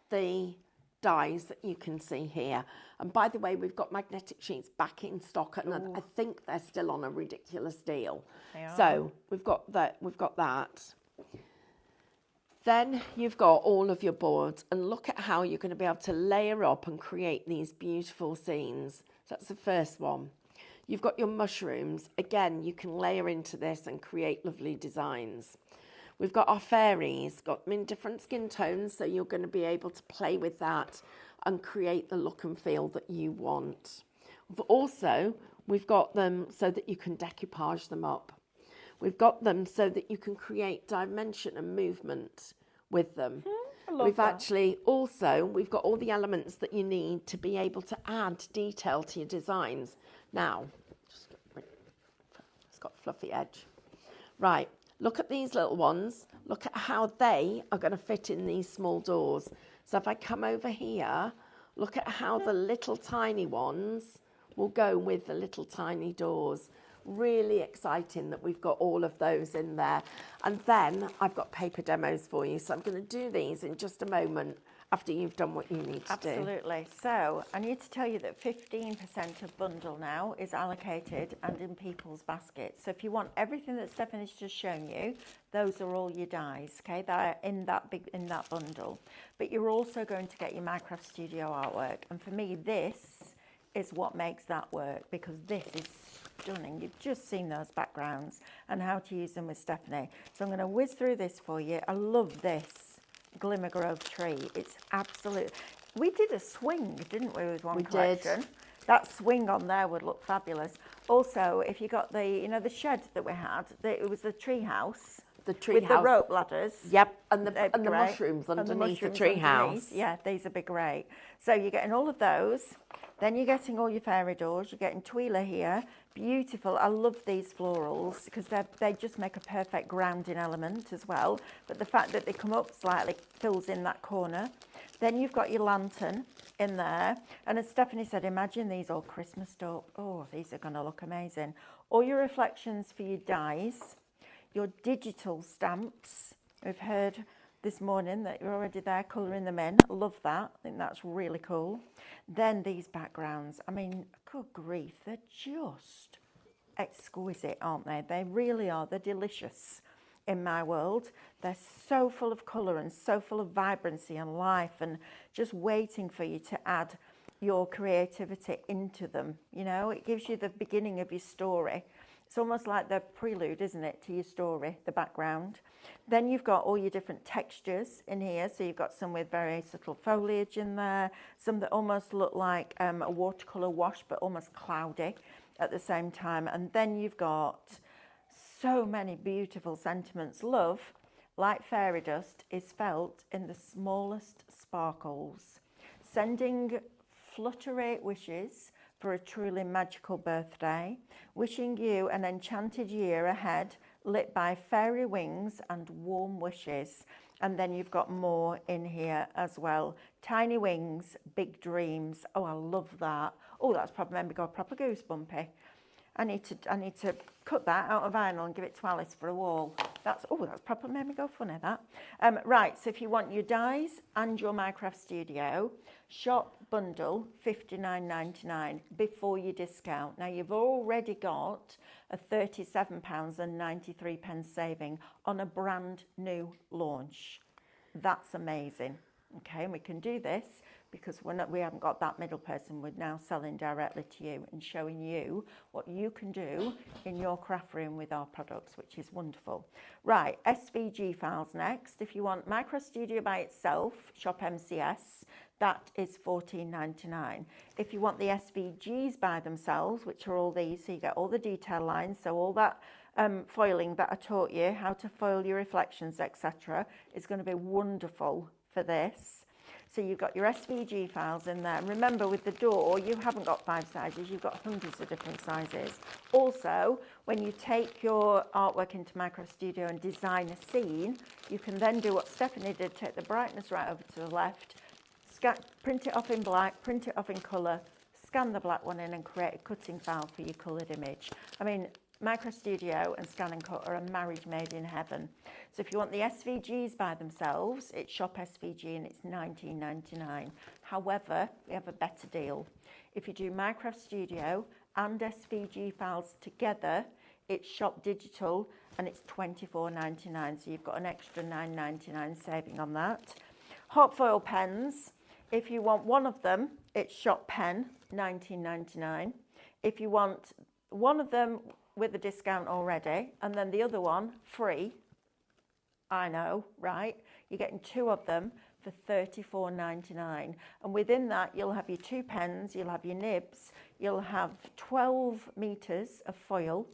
S2: the dies that you can see here. And by the way, we've got magnetic sheets back in stock, and I think they're still on a ridiculous deal. So we've got that. Then you've got all of your boards, and look at how you're going to be able to layer up and create these beautiful scenes. So that's the first one. You've got your mushrooms. Again, you can layer into this and create lovely designs. We've got our fairies, got them in different skin tones, so you're going to be able to play with that and create the look and feel that you want. But also, we've got them so that you can decoupage them up. We've got them so that you can create dimension and movement with them. We've got all the elements that you need to be able to add detail to your designs. Now, it's got a fluffy edge. Right. Look at these little ones. Look at how they are going to fit in these small doors. So if I come over here, look at how the little tiny ones will go with the little tiny doors. Really exciting that we've got all of those in there. And then I've got paper demos for you. So I'm going to do these in just a moment after you've done what you need to do.
S1: Absolutely. So I need to tell you that 15% of bundle now is allocated and in people's baskets. So if you want everything that Stephanie's just shown you, those are all your dies, okay? That are in that bundle. But you're also going to get your Minecraft Studio artwork. And for me, this is what makes that work, because this is stunning. You've just seen those backgrounds and how to use them with Stephanie. So I'm going to whiz through this for you. I love this Glimmer Grove tree. It's absolute. We did a swing, didn't we, with one collection?
S2: Did.
S1: That swing on there would look fabulous. Also, if you got the, the shed that we had, it was the tree house.
S2: The tree
S1: with
S2: house.
S1: the rope ladders.
S2: Yep, and the
S1: great.
S2: mushrooms underneath the tree house.
S1: Yeah, these would be great. So you're getting all of those. Then you're getting all your fairy doors. You're getting Twyla here. Beautiful. I love these florals because they just make a perfect grounding element as well. But the fact that they come up slightly fills in that corner. Then you've got your lantern in there. And as Stephanie said, imagine these all Christmased up. Oh, these are going to look amazing. All your reflections for your dies. Your digital stamps. We've heard this morning that you're already there colouring them in. I love that. I think that's really cool. Then these backgrounds. I mean, good grief, they're just exquisite, aren't they? They really are. They're delicious in my world. They're so full of colour and so full of vibrancy and life and just waiting for you to add your creativity into them. You know, it gives you the beginning of your story. It's almost like the prelude, isn't it, to your story, the background. Then you've got all your different textures in here. So you've got some with very subtle foliage in there, some that almost look like a watercolour wash, but almost cloudy at the same time. And then you've got so many beautiful sentiments. Love, like fairy dust, is felt in the smallest sparkles. Sending fluttery wishes for a truly magical birthday, wishing you an enchanted year ahead, lit by fairy wings and warm wishes. And then you've got more in here as well. Tiny wings, big dreams. Oh, I love that. Oh, that's probably made me go proper goosebumpy. I need to cut that out of vinyl and give it to Alice for a wall. That's probably made me go funny, that. Right, so if you want your dies and your Minecraft Studio, shop bundle $59.99 before your discount. Now, you've already got a £37.93 saving on a brand new launch. That's amazing. Okay, and we can do this because we haven't got that middle person. We're now selling directly to you and showing you what you can do in your craft room with our products, which is wonderful. Right, SVG files next. If you want Micro Studio by itself, shop MCS, that is $14.99. If you want the SVGs by themselves, which are all these, so you get all the detail lines, so all that foiling that I taught you, how to foil your reflections, etc., is going to be wonderful for this. So you've got your SVG files in there. And remember, with the door, you haven't got 5 sizes, you've got hundreds of different sizes. Also, when you take your artwork into Micro Studio and design a scene, you can then do what Stephanie did, take the brightness right over to the left, print it off in black, print it off in colour, scan the black one in and create a cutting file for your coloured image. I mean, Micro Studio and Scan and Cut are a marriage made in heaven. So if you want the SVGs by themselves, it's Shop SVG and it's $19.99. However, we have a better deal. If you do Minecraft Studio and SVG files together, it's Shop Digital and it's $24.99. So you've got an extra $9.99 saving on that. Hot foil pens, if you want one of them, it's Shop Pen, $19.99. If you want one of them with a discount already, and then the other one free, I know, right? You're getting 2 of them for $34.99. And within that, you'll have your 2 pens, you'll have your nibs, you'll have 12 meters of foil,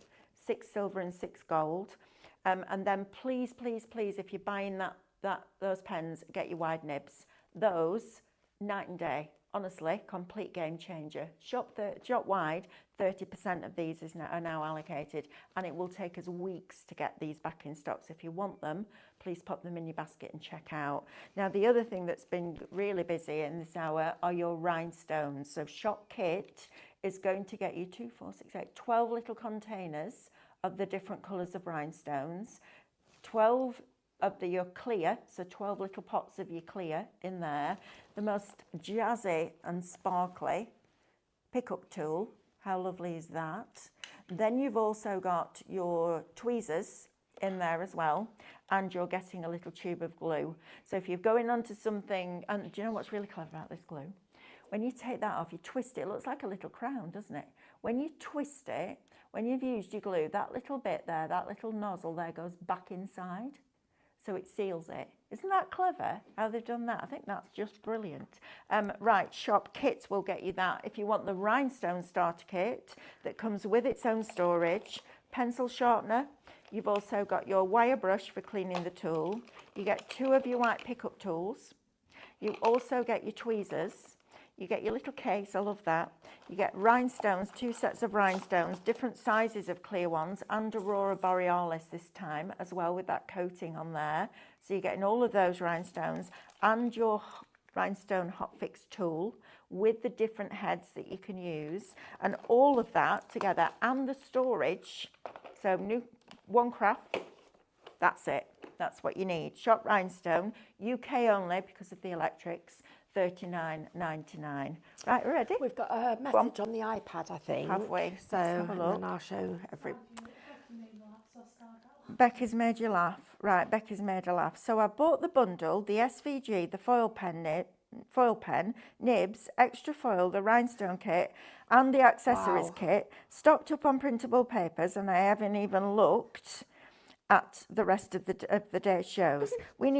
S1: 6 silver and 6 gold. And then please, please, please, if you're buying those pens, get your wide nibs. Those, night and day. Honestly, complete game changer. Shop wide, 30% of these are now allocated, and it will take us weeks to get these back in stock. So if you want them, please pop them in your basket and check out. Now, the other thing that's been really busy in this hour are your rhinestones. So Shop Kit is going to get you 2, 4, 6, 8, 12 little containers of the different colours of rhinestones, 12 of your clear, so 12 little pots of your clear in there. The most jazzy and sparkly pickup tool. How lovely is that? Then you've also got your tweezers in there as well, and you're getting a little tube of glue. So if you're going onto something, and do you know what's really clever about this glue? When you take that off, you twist it, it looks like a little crown, doesn't it? When you twist it, when you've used your glue, that little bit there, that little nozzle there goes back inside, so it seals it. Isn't that clever how they've done that? I think that's just brilliant. Right, shop kits will get you that. If you want the Rhinestone starter kit that comes with its own storage, pencil sharpener, you've also got your wire brush for cleaning the tool. You get 2 of your white pickup tools. You also get your tweezers. You get your little case, I love that. You get rhinestones, 2 sets of rhinestones, different sizes of clear ones, and Aurora Borealis this time as well, with that coating on there. So you're getting all of those rhinestones and your rhinestone hot fix tool with the different heads that you can use, and all of that together, and the storage. So new one craft, that's it. That's what you need. Shop Rhinestone, UK only because of the electrics. $39.99. Right, we're ready?
S2: We've got a message on the iPad, I think.
S1: Have we?
S2: So,
S1: Let's have a look.
S2: and then I'll show every...
S1: Becky's made you laugh. Right, Becky's made a laugh. So I bought the bundle, the SVG, the foil pen, nibs, extra foil, the rhinestone kit, and the accessories kit, stocked up on printable papers, and I haven't even looked at the rest of the day's shows. We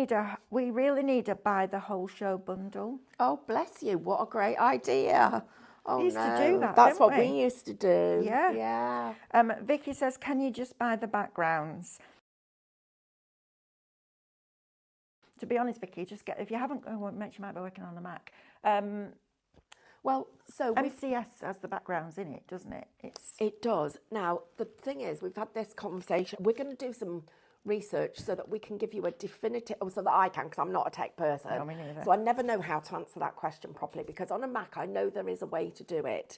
S1: really need a buy the whole show bundle.
S2: Oh, bless you. What a great idea. Oh,
S1: We used
S2: no.
S1: to do that,
S2: That's
S1: didn't
S2: what we
S1: we?
S2: used to do.
S1: Yeah.
S2: Yeah.
S1: Vicky says, can you just buy the backgrounds? To be honest, Vicky, just get, if you haven't, you might be working on the Mac.
S2: Well, so
S1: MCS has the backgrounds in it, doesn't it?
S2: It does. Now, the thing is, we've had this conversation. We're going to do some research so that we can give you a definitive, or so that I can, because I'm not a tech person.
S1: No, me neither.
S2: So I never know how to answer that question properly, because on a Mac, I know there is a way to do it.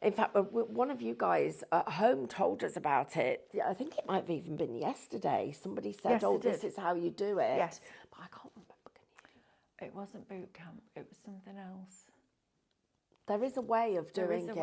S2: In fact, one of you guys at home told us about it. I think it might have even been yesterday. Somebody said,
S1: Yes,
S2: oh,
S1: it
S2: this
S1: did.
S2: is how you do it.
S1: Yes.
S2: But I can't remember. Can you?
S1: It wasn't boot camp, it was something else.
S2: There is a way of doing it.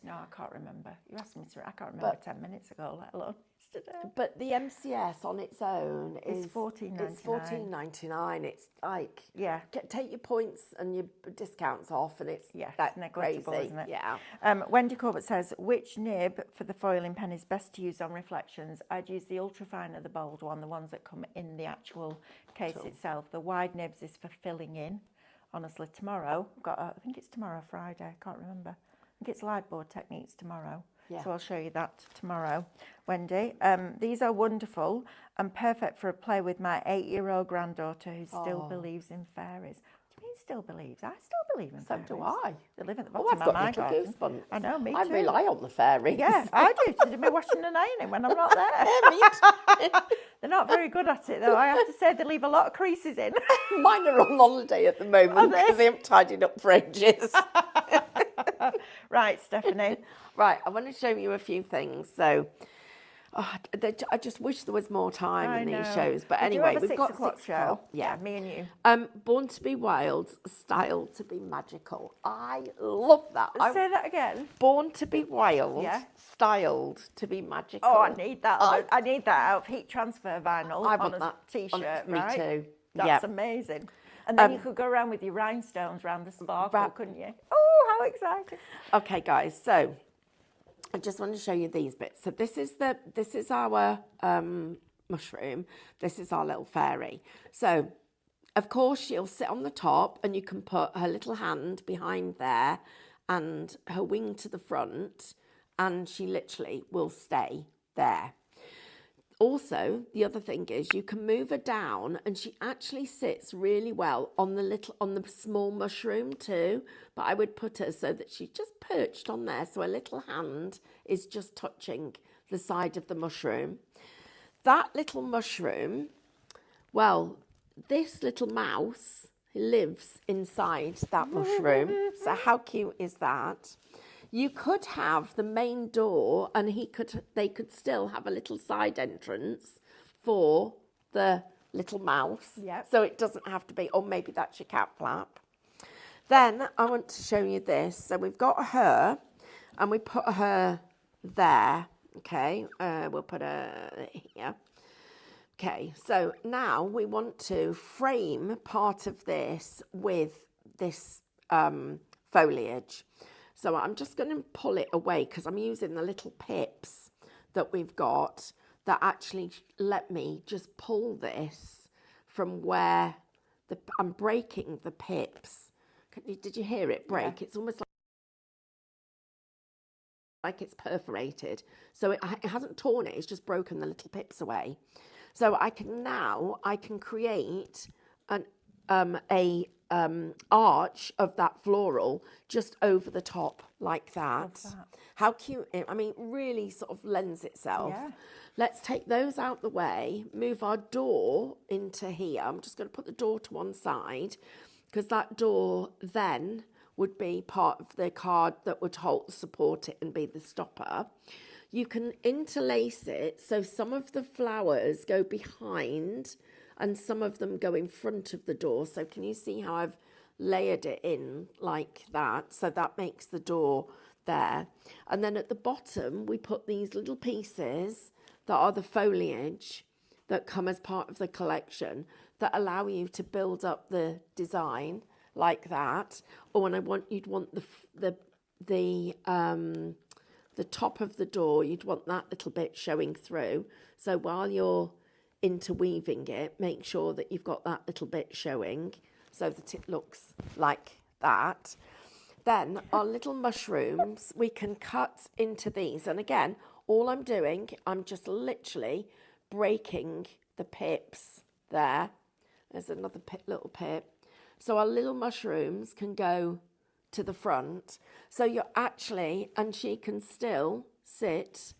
S1: No, I can't remember. You asked me to, I can't remember 10 minutes ago, let alone yesterday.
S2: But the MCS on its own is
S1: $14.99.
S2: It's $14.99. It's like,
S1: Yeah.
S2: Take your points and your discounts off, and it's
S1: It's negligible,
S2: crazy,
S1: isn't it?
S2: Yeah.
S1: Wendy Corbett says, which nib for the foiling pen is best to use on reflections? I'd use the ultrafine or the bold one, the ones that come in the actual case itself. The wide nibs is for filling in. Honestly, tomorrow, I think it's tomorrow, Friday, I can't remember. I think it's light board techniques tomorrow.
S2: Yeah.
S1: So I'll show you that tomorrow, Wendy. These are wonderful and perfect for a play with my 8-year-old granddaughter who still believes in fairies. What do you mean still believes? I still believe in fairies.
S2: So do I.
S1: They live at the
S2: Oh,
S1: bottom
S2: I've
S1: of
S2: got
S1: my
S2: little
S1: garden.
S2: goosebumps.
S1: I know, me too.
S2: I rely on the fairies.
S1: Yeah, I do, to do my washing and ironing when I'm not there.
S2: Me too.
S1: They're not very good at it, though. I have to say they leave a lot of creases in.
S2: Mine are on holiday at the moment because they haven't tidied up for ages.
S1: Right, Stephanie.
S2: Right, I want to show you a few things. So, I just wish there was more time in these shows. But anyway, we've got
S1: 6 o'clock
S2: 6
S1: show.
S2: o'clock.
S1: Yeah, me and you.
S2: Born to be Wild, Styled to be Magical. I love that.
S1: Say that again.
S2: Born to be Wild,
S1: Yeah.
S2: Styled to be Magical.
S1: Oh, I need that. I need that out of heat transfer vinyl
S2: I
S1: on
S2: want
S1: a
S2: that
S1: T-shirt,
S2: me
S1: right?
S2: too.
S1: That's amazing. And then you could go around with your rhinestones around the sparkle, couldn't you? Oh, how exciting.
S2: Okay, guys, so I just want to show you these bits. So this is our mushroom. This is our little fairy. So, of course, she'll sit on the top, and you can put her little hand behind there and her wing to the front, and she literally will stay there. Also, the other thing is you can move her down, and she actually sits really well on the small mushroom too. But I would put her so that she's just perched on there, so her little hand is just touching the side of the mushroom. That little mushroom, well, this little mouse lives inside that mushroom. So how cute is that? You could have the main door, and they could still have a little side entrance for the little mouse.
S1: Yep.
S2: So it doesn't have to be, or maybe that's your cat flap. Then I want to show you this. So we've got her, and we put her there. Okay, we'll put her here. Okay, so now we want to frame part of this with this foliage. So I'm just going to pull it away because I'm using the little pips that we've got that actually let me just pull this from where I'm breaking the pips. Did you hear it break? Yeah. It's almost like it's perforated. So it hasn't torn it, it's just broken the little pips away. So I can create an arch of that floral just over the top like that. How cute! I mean, really sort of lends itself. Yeah. Let's take those out the way, move our door into here. I'm just going to put the door to one side because that door then would be part of the card that would support it and be the stopper. You can interlace it so some of the flowers go behind and some of them go in front of the door. So can you see how I've layered it in like that? So that makes the door there. And then at the bottom, we put these little pieces that are the foliage that come as part of the collection that allow you to build up the design like that. Or when you'd want the top of the door, you'd want that little bit showing through. So while you're interweaving it, make sure that you've got that little bit showing so that it looks like that. Then our little mushrooms, we can cut into these. And again, all I'm doing, I'm just literally breaking the pips there. There's another little pip. So our little mushrooms can go to the front. So you're actually, and she can still sit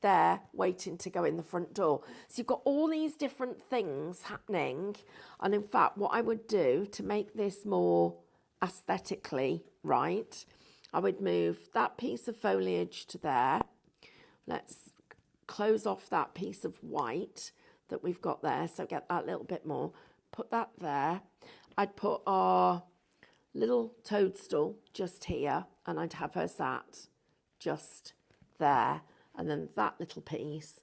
S2: there waiting to go in the front door. So you've got all these different things happening. And in fact, what I would do to make this more aesthetically right, I would move that piece of foliage to there. Let's close off that piece of white that we've got there. So get that little bit more. Put that there. I'd put our little toadstool just here, and I'd have her sat just there. And then that little piece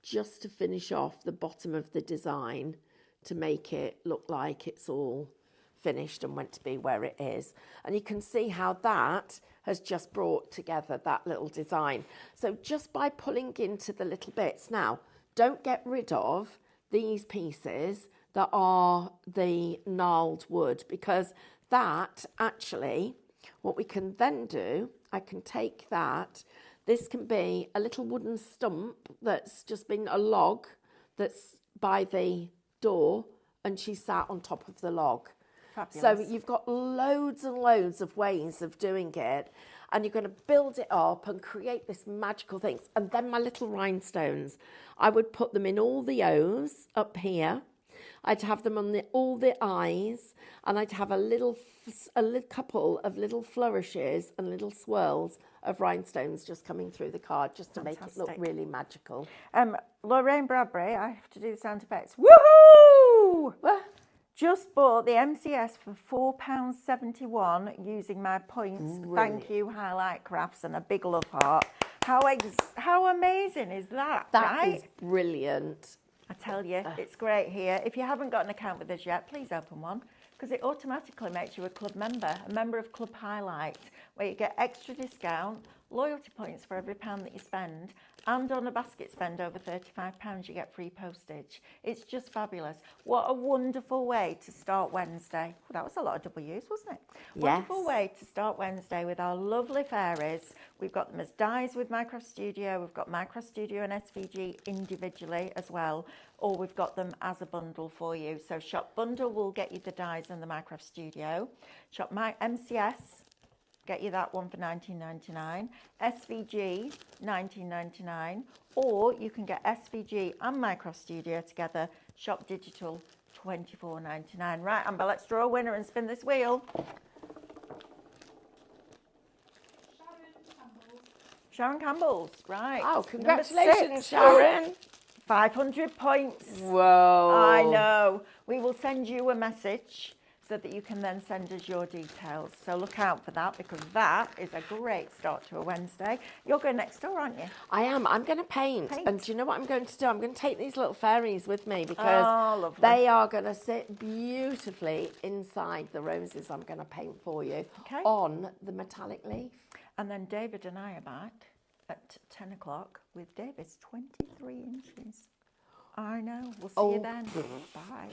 S2: just to finish off the bottom of the design to make it look like it's all finished and meant to be where it is. And you can see how that has just brought together that little design. So just by pulling into the little bits. Now, don't get rid of these pieces that are the gnarled wood, because that actually, what we can then do, I can take that. This can be a little wooden stump that's just been a log that's by the door, and she sat on top of the log. Fabulous. So you've got loads and loads of ways of doing it, and you're going to build it up and create this magical things. And then my little rhinestones, I would put them in all the O's up here. I'd have them on all the eyes, and I'd have a couple of little flourishes and little swirls of rhinestones just coming through the card, just to make it look really magical.
S1: Lorraine Bradbury, I have to do the sound effects. Woohoo! Just bought the MCS for £4.71 using my points. Brilliant. Thank you, Highlight Crafts, and a big love heart. How amazing is that?
S2: That is brilliant.
S1: I tell you, it's great here. If you haven't got an account with us yet, please open one, because it automatically makes you a club member, a member of Club Highlight, where you get extra discount, loyalty points for every £1 that you spend, and on a basket spend over £35, you get free postage. It's just fabulous. What a wonderful way to start Wednesday. Well, that was a lot of W's, wasn't it? Yes. Wonderful way to start Wednesday with our lovely fairies. We've got them as dies with Minecraft Studio. We've got Minecraft Studio and SVG individually as well, or we've got them as a bundle for you. So Shop Bundle will get you the dies and the Minecraft Studio. Shop My MCS, get you that one for $19.99. SVG, $19.99. Or you can get SVG and Minecraft Studio together. Shop Digital, $24.99. Right, Amber, let's draw a winner and spin this wheel. Sharon Campbell's, right.
S2: Oh, congratulations, Sharon.
S1: 500 points.
S2: Whoa.
S1: I know. We will send you a message so that you can then send us your details. So look out for that, because that is a great start to a Wednesday. You're going next door, aren't you?
S2: I am. I'm going to paint.
S1: Paint.
S2: And do you know what I'm going to do? I'm going to take these little fairies with me, because they are going to sit beautifully inside the roses I'm going to paint for you on the metallic leaf.
S1: And then David and I are back at 10 o'clock with David's 23 inches. I know. We'll see you then. Bye.